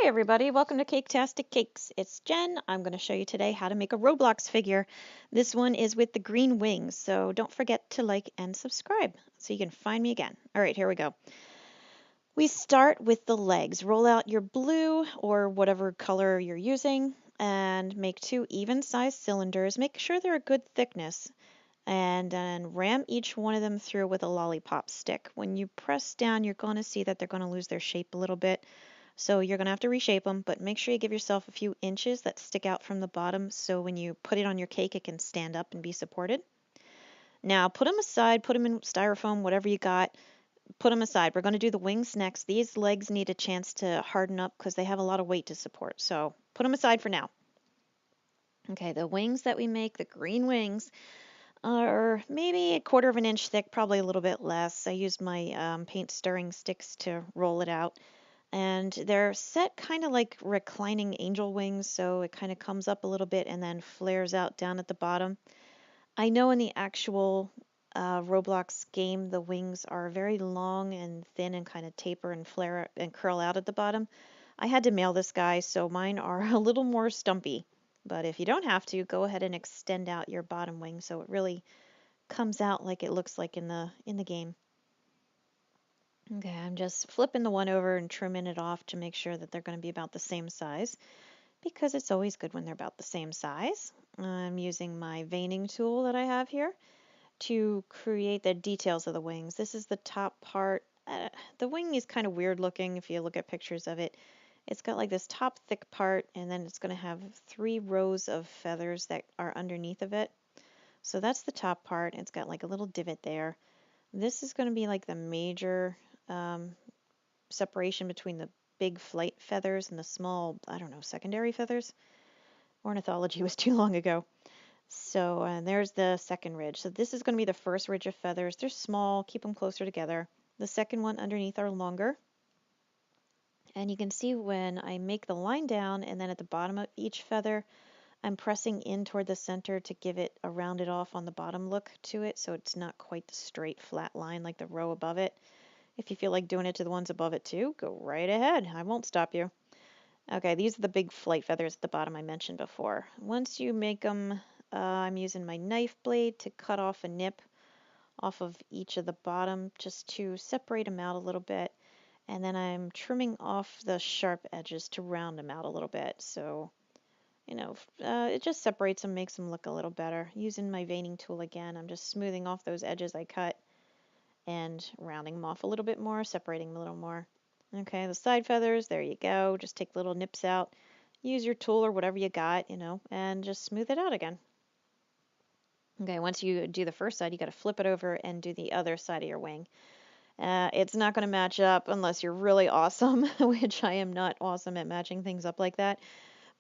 Hi everybody, welcome to Caketastic Cakes. It's Jen. I'm going to show you today how to make a Roblox figure. This one is with the green wings, so don't forget to like and subscribe so you can find me again. All right, here we go. We start with the legs. Roll out your blue or whatever color you're using and make two even-sized cylinders. Make sure they're a good thickness and then ram each one of them through with a lollipop stick. When you press down, you're going to see that they're going to lose their shape a little bit. So you're going to have to reshape them, but make sure you give yourself a few inches that stick out from the bottom so when you put it on your cake, it can stand up and be supported. Now put them aside, put them in styrofoam, whatever you got, put them aside. We're going to do the wings next. These legs need a chance to harden up because they have a lot of weight to support, so put them aside for now. Okay, the wings that we make, the green wings, are maybe 1/4 of an inch thick, probably a little bit less. I used my paint stirring sticks to roll it out. And they're set kind of like reclining angel wings, so it kind of comes up a little bit and then flares out down at the bottom. I know in the actual Roblox game, the wings are very long and thin and kind of taper and flare and curl out at the bottom. I had to mail this guy, so mine are a little more stumpy. But if you don't have to, go ahead and extend out your bottom wing so it really comes out like it looks like in the game. Okay, I'm just flipping the one over and trimming it off to make sure that they're going to be about the same size because it's always good when they're about the same size. I'm using my veining tool that I have here to create the details of the wings. This is the top part. The wing is kind of weird looking if you look at pictures of it. It's got like this top thick part and then it's going to have 3 rows of feathers that are underneath of it. So that's the top part. It's got like a little divot there. This is going to be like the major separation between the big flight feathers and the small, I don't know, secondary feathers. Ornithology was too long ago. So there's the second ridge. So this is going to be the first ridge of feathers. They're small, keep them closer together. The second one underneath are longer. And you can see when I make the line down and then at the bottom of each feather, I'm pressing in toward the center to give it a rounded off on the bottom look to it so it's not quite the straight flat line like the row above it. If you feel like doing it to the ones above it too, go right ahead. I won't stop you. Okay, these are the big flight feathers at the bottom I mentioned before. Once you make them, I'm using my knife blade to cut off a nip off of each of the bottom just to separate them out a little bit. And then I'm trimming off the sharp edges to round them out a little bit. So, it just separates them, makes them look a little better. Using my veining tool again, I'm just smoothing off those edges I cut and rounding them off a little bit more, separating them a little more. Okay, the side feathers, there you go. Just take little nips out. Use your tool or whatever you got, and just smooth it out again. Okay, once you do the first side, you got to flip it over and do the other side of your wing. It's not going to match up unless you're really awesome, which I am not awesome at matching things up like that.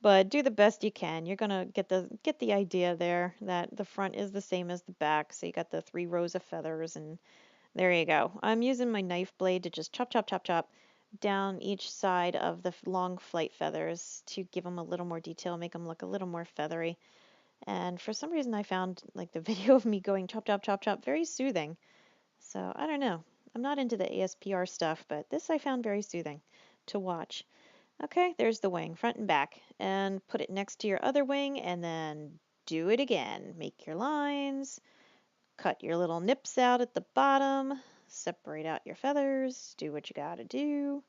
But do the best you can. You're gonna get the idea there that the front is the same as the back. So you got the 3 rows of feathers and there you go. I'm using my knife blade to just chop, chop, chop, chop down each side of the long flight feathers to give them a little more detail, make them look a little more feathery. And for some reason I found like the video of me going chop, chop, chop, chop very soothing. So I don't know. I'm not into the ASPR stuff, but this I found very soothing to watch. Okay, there's the wing, front and back. And put it next to your other wing and then do it again. Make your lines. Cut your little nips out at the bottom, separate out your feathers, do what you gotta do,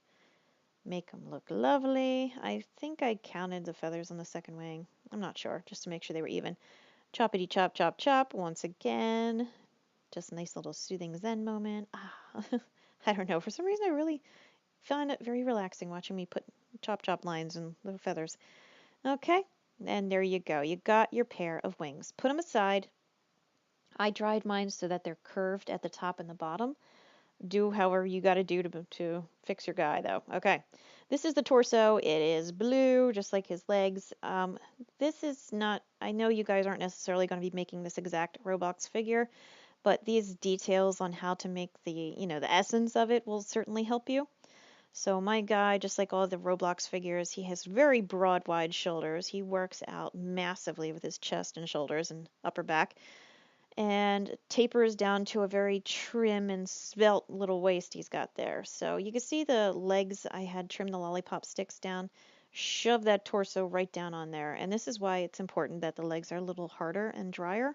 make them look lovely. I think I counted the feathers on the second wing. I'm not sure, just to make sure they were even. Choppity chop, chop, chop, once again. Just a nice little soothing zen moment. I don't know, for some reason I really find it very relaxing watching me put chop, chop lines and little feathers. Okay, and there you go. You got your pair of wings. Put them aside. I dried mine so that they're curved at the top and the bottom. Do however you got to do to fix your guy, though. Okay, this is the torso. It is blue, just like his legs. This is not, I know you guys aren't necessarily going to be making this exact Roblox figure, but these details on how to make the essence of it will certainly help you. So my guy, just like all the Roblox figures, he has very broad, wide shoulders. He works out massively with his chest and shoulders and upper back. and tapers down to a very trim and svelte little waist he's got there. So you can see the legs, I had trimmed the lollipop sticks down, shove that torso right down on there. And this is why it's important that the legs are a little harder and drier,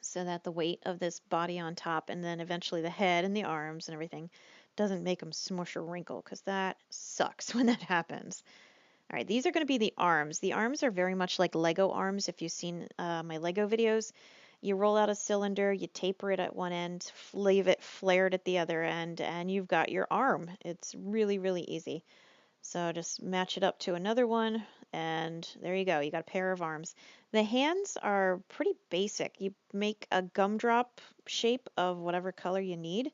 so that the weight of this body on top and then eventually the head and the arms and everything doesn't make them smush or wrinkle, because that sucks when that happens. All right, these are going to be the arms. The arms are very much like Lego arms. If you've seen my Lego videos, you roll out a cylinder, you taper it at one end, leave it flared at the other end, and you've got your arm. It's really, really easy. So just match it up to another one, and there you go. You got a pair of arms. The hands are pretty basic. You make a gumdrop shape of whatever color you need,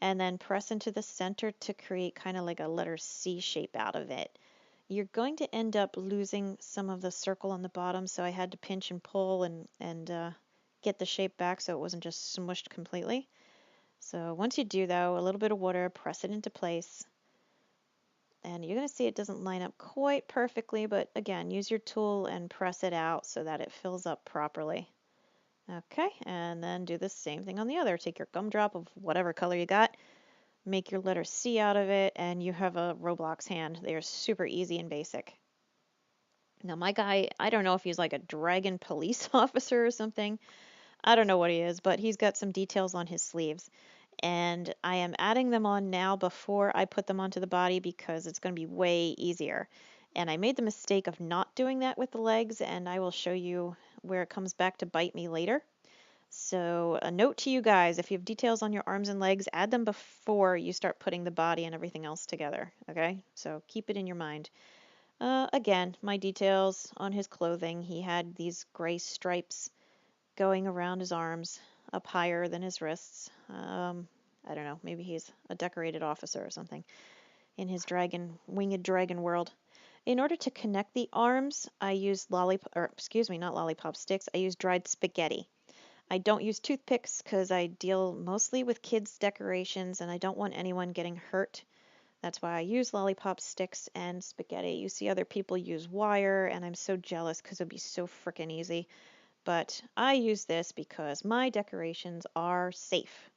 and then press into the center to create kind of like a letter C shape out of it. You're going to end up losing some of the circle on the bottom, so I had to pinch and pull and get the shape back so it wasn't just smushed completely. So once you do, though, a little bit of water, press it into place. And you're going to see it doesn't line up quite perfectly, but again, use your tool and press it out so that it fills up properly. Okay, and then do the same thing on the other. Take your gumdrop of whatever color you got, make your letter C out of it, and you have a Roblox hand. They're super easy and basic. Now my guy, I don't know if he's like a dragon police officer or something. I don't know what he is, but he's got some details on his sleeves. And I am adding them on now before I put them onto the body because it's going to be way easier. And I made the mistake of not doing that with the legs, and I will show you where it comes back to bite me later. So a note to you guys, if you have details on your arms and legs, add them before you start putting the body and everything else together, okay? So keep it in your mind. Again, my details on his clothing, he had these gray stripes going around his arms up higher than his wrists. I don't know, maybe he's a decorated officer or something in his winged dragon world. In order to connect the arms, I used not lollipop sticks, I used dried spaghetti. I don't use toothpicks because I deal mostly with kids' decorations and I don't want anyone getting hurt. That's why I use lollipop sticks and spaghetti. You see other people use wire, and I'm so jealous because it'd be so frickin' easy. But I use this because my decorations are safe.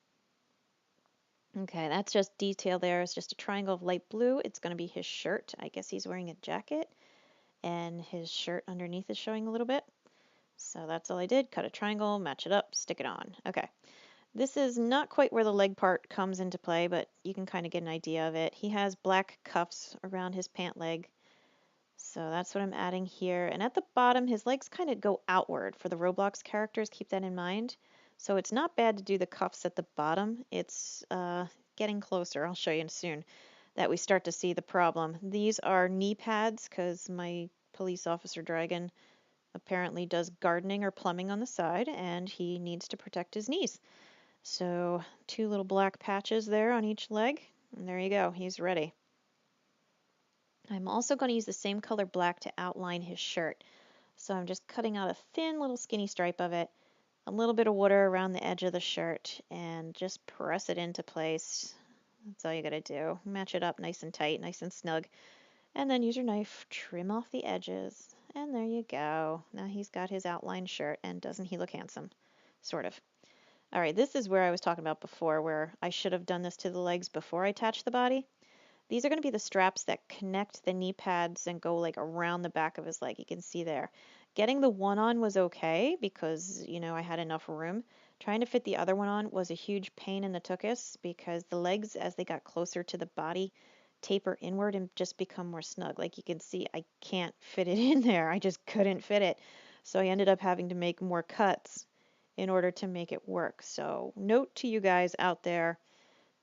Okay, that's just detail there. It's just a triangle of light blue. It's going to be his shirt. I guess he's wearing a jacket, and his shirt underneath is showing a little bit. So that's all I did. Cut a triangle, match it up, stick it on. Okay. This is not quite where the leg part comes into play, but you can kind of get an idea of it. He has black cuffs around his pant leg. So that's what I'm adding here. And at the bottom, his legs kind of go outward for the Roblox characters. Keep that in mind. So it's not bad to do the cuffs at the bottom. It's getting closer. I'll show you soon that we start to see the problem. These are knee pads because my police officer dragon apparently does gardening or plumbing on the side, and he needs to protect his knees. So 2 little black patches there on each leg, and there you go, he's ready. I'm also going to use the same color black to outline his shirt. So I'm just cutting out a thin little skinny stripe of it, a little bit of water around the edge of the shirt, and just press it into place. That's all you gotta do. Match it up nice and tight, nice and snug, and then use your knife, trim off the edges, and there you go. Now he's got his outlined shirt, and doesn't he look handsome? Sort of. All right, this is where I was talking about before, where I should have done this to the legs before I attached the body. These are going to be the straps that connect the knee pads and go like around the back of his leg. You can see there. Getting the one on was okay because, I had enough room. Trying to fit the other one on was a huge pain in the tuchus because the legs, as they got closer to the body, taper inward and just become more snug. Like you can see, I can't fit it in there. I just couldn't fit it. So I ended up having to make more cuts in order to make it work. So note to you guys out there,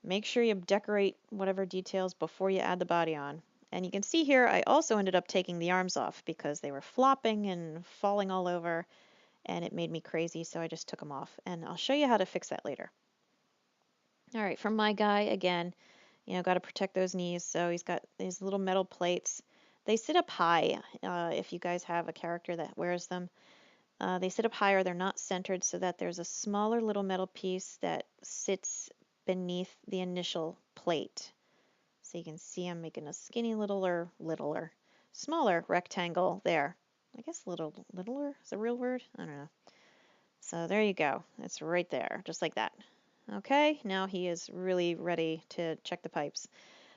make sure you decorate whatever details before you add the body on. And you can see here, I also ended up taking the arms off because they were flopping and falling all over, and it made me crazy, so I just took them off. And I'll show you how to fix that later. All right, for my guy, again, got to protect those knees, so he's got these little metal plates. They sit up high if you guys have a character that wears them. They sit up higher, they're not centered, so that there's a smaller little metal piece that sits beneath the initial plate. So you can see I'm making a skinny smaller rectangle there. I guess littler is a real word? I don't know. So there you go. It's right there, just like that. Okay, now he is really ready to check the pipes.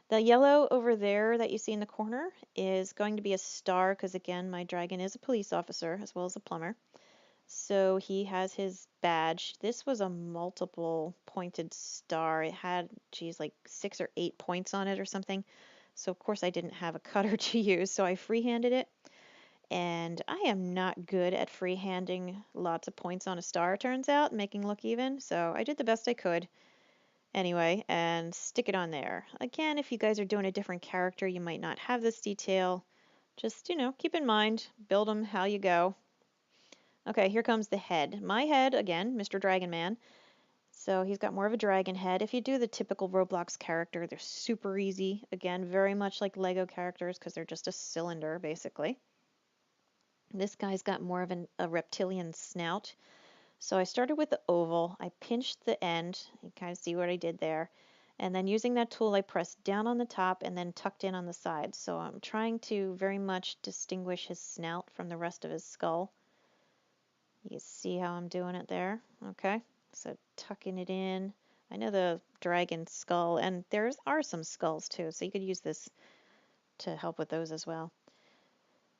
The yellow over there that you see in the corner is going to be a star because, again, my dragon is a police officer as well as a plumber. So he has his badge. This was a multiple pointed star. It had, geez, like 6 or 8 points on it or something. So, of course, I didn't have a cutter to use, so I freehanded it. And I am not good at freehanding lots of points on a star, turns out, making look even. So I did the best I could anyway, and stick it on there. Again, if you guys are doing a different character, you might not have this detail. Just, keep in mind, build them how you go. Okay, here comes the head. My head, again, Mr. Dragon Man. So he's got more of a dragon head. If you do the typical Roblox character, they're super easy. Again, very much like Lego characters because they're just a cylinder, basically. This guy's got more of a reptilian snout. So I started with the oval. I pinched the end. You kind of see what I did there. And then using that tool, I pressed down on the top and then tucked in on the sides. So I'm trying to very much distinguish his snout from the rest of his skull. You see how I'm doing it there? Okay. So tucking it in. I know the dragon skull, and there are some skulls too, so you could use this to help with those as well.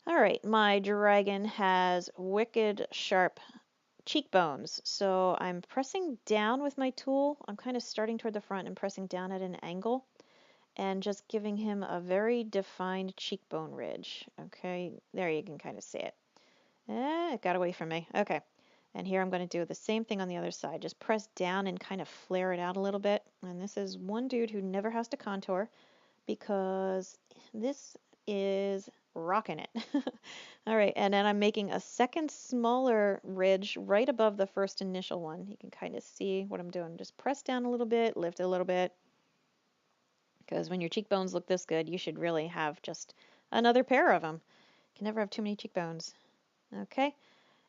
All right, my dragon has wicked sharp cheekbones. So I'm pressing down with my tool. I'm kind of starting toward the front and pressing down at an angle and just giving him a very defined cheekbone ridge. Okay, there you can kind of see it. It got away from me. Okay, and here I'm going to do the same thing on the other side. Just press down and kind of flare it out a little bit. And this is one dude who never has to contour because this is rocking it. All right, and then I'm making a second smaller ridge right above the first initial one. You can kind of see what I'm doing. Just press down a little bit, lift a little bit, because when your cheekbones look this good, you should really have just another pair of them. You can never have too many cheekbones. Okay,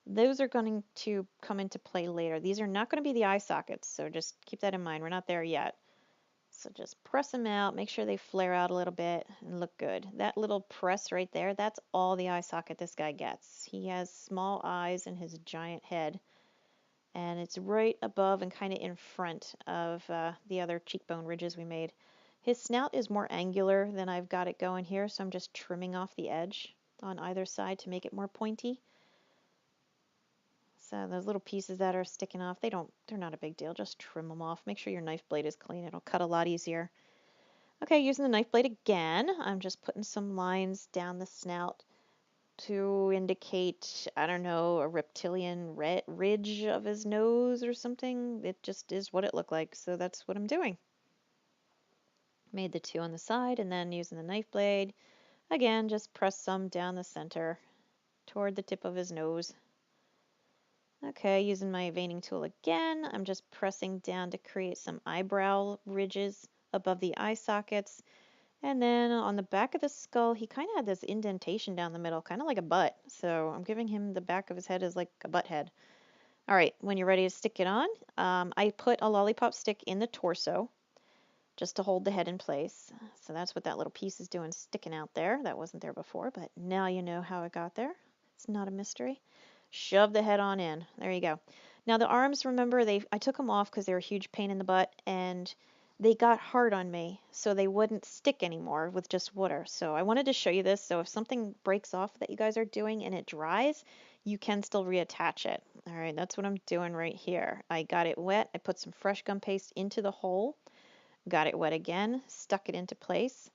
those are going to come into play later. These are not going to be the eye sockets, so just keep that in mind. We're not there yet. So just press them out, make sure they flare out a little bit and look good. That little press right there, that's all the eye socket this guy gets. He has small eyes in his giant head, and it's right above and kind of in front of the other cheekbone ridges we made. His snout is more angular than I've got it going here, so I'm just trimming off the edge on either side to make it more pointy. So those little pieces that are sticking off, they're not a big deal. Just trim them off. Make sure your knife blade is clean. It'll cut a lot easier. Okay, using the knife blade again, I'm just putting some lines down the snout to indicate, I don't know, a reptilian ridge of his nose or something. It just is what it looked like, so that's what I'm doing. Made the two on the side, and then using the knife blade, again, just press some down the center toward the tip of his nose. Okay, using my veining tool again, I'm just pressing down to create some eyebrow ridges above the eye sockets. And then on the back of the skull, he kind of had this indentation down the middle, kind of like a butt. So I'm giving him the back of his head as like a butt head. All right, when you're ready to stick it on, I put a lollipop stick in the torso just to hold the head in place. So that's what that little piece is doing, sticking out there. That wasn't there before, but now you know how it got there. It's not a mystery. Shove the head on in. There you go. Now the arms, remember, I took them off because they were a huge pain in the butt, and they got hard on me, so they wouldn't stick anymore with just water. So I wanted to show you this, so if something breaks off that you guys are doing and it dries, you can still reattach it. All right, that's what I'm doing right here. I got it wet. I put some fresh gum paste into the hole, got it wet again, stuck it into place.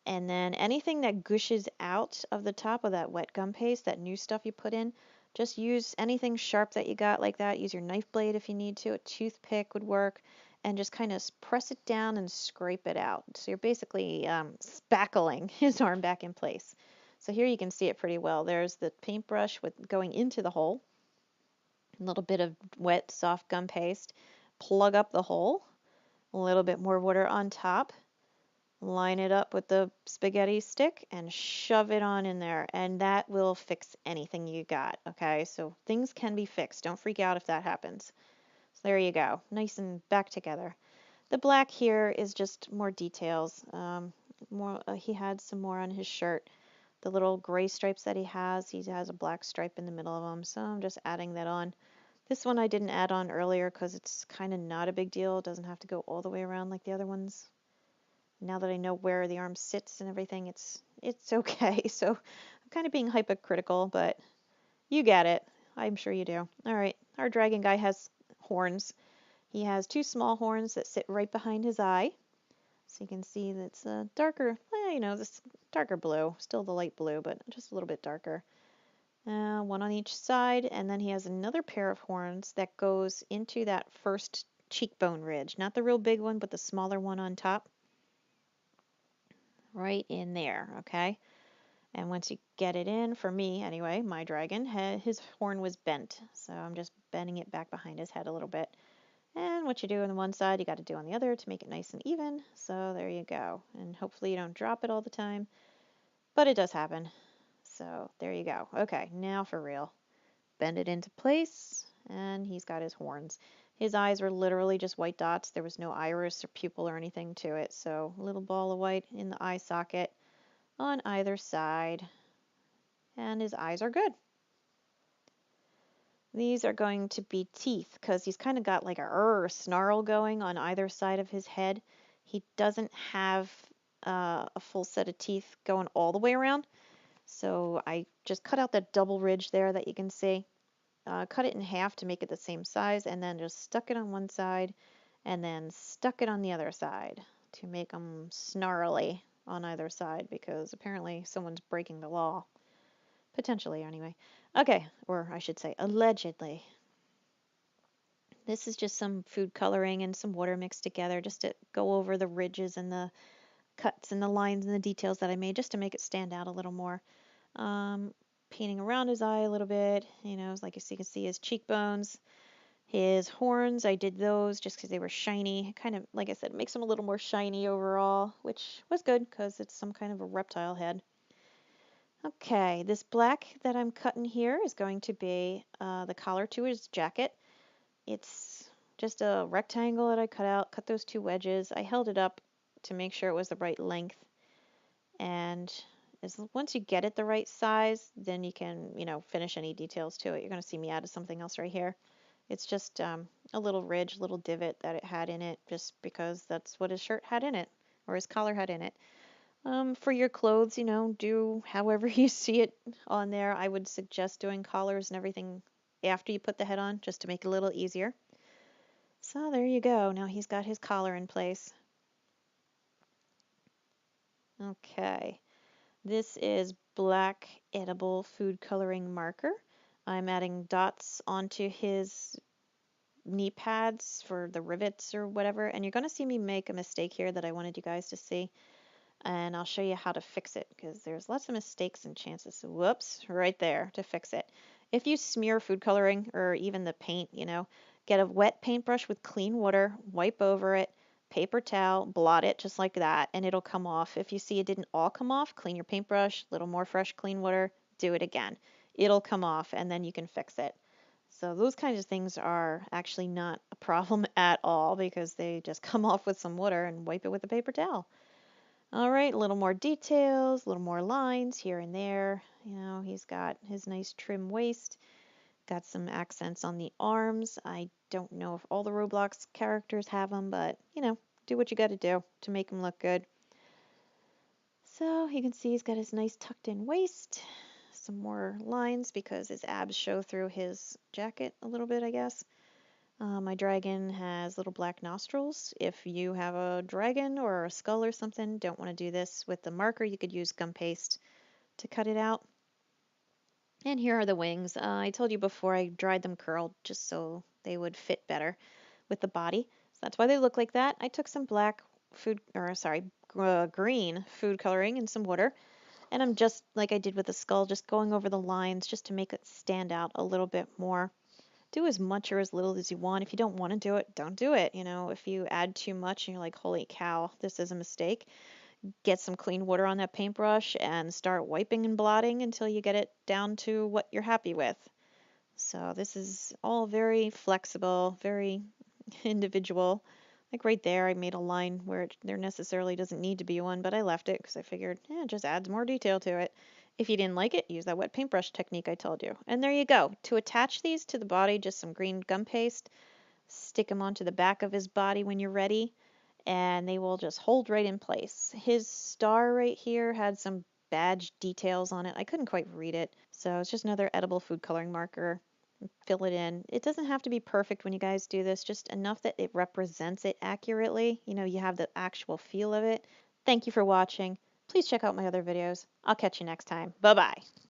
And then anything that gushes out of the top of that wet gum paste, that new stuff you put in, just use anything sharp that you got like that. Use your knife blade if you need to. A toothpick would work. And just kind of press it down and scrape it out. So you're basically spackling his arm back in place. So here you can see it pretty well. There's the paintbrush with going into the hole. A little bit of wet, soft gum paste. Plug up the hole. A little bit more water on top. Line it up with the spaghetti stick and shove it on in there, and that will fix anything you got. Okay, so things can be fixed. Don't freak out if that happens. So there you go, nice and back together. The black here is just more details. He had some more on his shirt. The little gray stripes that he has a black stripe in the middle of them, so I'm just adding that on. This one I didn't add on earlier because it's kind of not a big deal. It doesn't have to go all the way around like the other ones. Now that I know where the arm sits and everything, it's okay. So I'm kind of being hypocritical, but you get it. I'm sure you do. All right, our dragon guy has horns. He has two small horns that sit right behind his eye. So you can see that's a darker, this darker blue, still the light blue, but just a little bit darker. One on each side, and then he has another pair of horns that goes into that first cheekbone ridge. Not the real big one, but the smaller one on top. Right in there, okay? And once you get it in, for me anyway, my dragon, his horn was bent. So I'm just bending it back behind his head a little bit. And what you do on the one side, you got to do on the other to make it nice and even. So there you go. And hopefully you don't drop it all the time, but it does happen. So there you go. Okay, now for real. Bend it into place, and he's got his horns. His eyes were literally just white dots. There was no iris or pupil or anything to it. So a little ball of white in the eye socket on either side. And his eyes are good. These are going to be teeth because he's kind of got like a snarl going on either side of his head. He doesn't have a full set of teeth going all the way around. So I just cut out that double ridge there that you can see. Cut it in half to make it the same size, and then just stuck it on one side and then stuck it on the other side to make them snarly on either side because apparently someone's breaking the law. Potentially, anyway. Okay, or I should say allegedly. This is just some food coloring and some water mixed together just to go over the ridges and the cuts and the lines and the details that I made just to make it stand out a little more. Painting around his eye a little bit, like you can see his cheekbones, his horns. I did those just because they were shiny. Kind of, like I said, makes them a little more shiny overall, which was good because it's some kind of a reptile head. Okay, this black that I'm cutting here is going to be the collar to his jacket. It's just a rectangle that I cut out, cut those two wedges. I held it up to make sure it was the right length. And once you get it the right size, then you can, finish any details to it. You're going to see me add something else right here. It's just a little ridge, little divot that it had in it, just because that's what his shirt had in it, or his collar had in it. For your clothes, do however you see it on there. I would suggest doing collars and everything after you put the head on, just to make it a little easier. So there you go. Now he's got his collar in place. Okay. This is black edible food coloring marker. I'm adding dots onto his knee pads for the rivets or whatever, and you're going to see me make a mistake here that I wanted you guys to see, and I'll show you how to fix it because there's lots of mistakes and chances. Whoops, right there to fix it. If you smear food coloring or even the paint, get a wet paintbrush with clean water, wipe over it, paper towel, blot it just like that, and it'll come off. If you see it didn't all come off, clean your paintbrush, a little more fresh clean water, do it again. It'll come off, and then you can fix it. So those kinds of things are actually not a problem at all because they just come off with some water and wipe it with a paper towel. All right, a little more details, a little more lines here and there. He's got his nice trim waist. Got some accents on the arms. I don't know if all the Roblox characters have them, but, do what you got to do to make them look good. So you can see he's got his nice tucked in waist. Some more lines because his abs show through his jacket a little bit, I guess. My dragon has little black nostrils. If you have a dragon or a skull or something, don't want to do this with the marker, you could use gum paste to cut it out. And here are the wings. I told you before I dried them curled just so they would fit better with the body. So that's why they look like that. I took some green food coloring and some water. And I'm just, like I did with the skull, just going over the lines just to make it stand out a little bit more. Do as much or as little as you want. If you don't want to do it, don't do it. If you add too much and you're like, holy cow, this is a mistake, get some clean water on that paintbrush and start wiping and blotting until you get it down to what you're happy with. So this is all very flexible, very individual. Like right there, I made a line where there necessarily doesn't need to be one, but I left it because I figured, it just adds more detail to it. If you didn't like it, use that wet paintbrush technique I told you. And there you go. To attach these to the body, just some green gum paste. Stick them onto the back of his body when you're ready, and they will just hold right in place. His star right here had some badge details on it. I couldn't quite read it, so it's just another edible food coloring marker. Fill it in. It doesn't have to be perfect when you guys do this, just enough that it represents it accurately. You know, you have the actual feel of it. Thank you for watching. Please check out my other videos. I'll catch you next time. Bye-bye.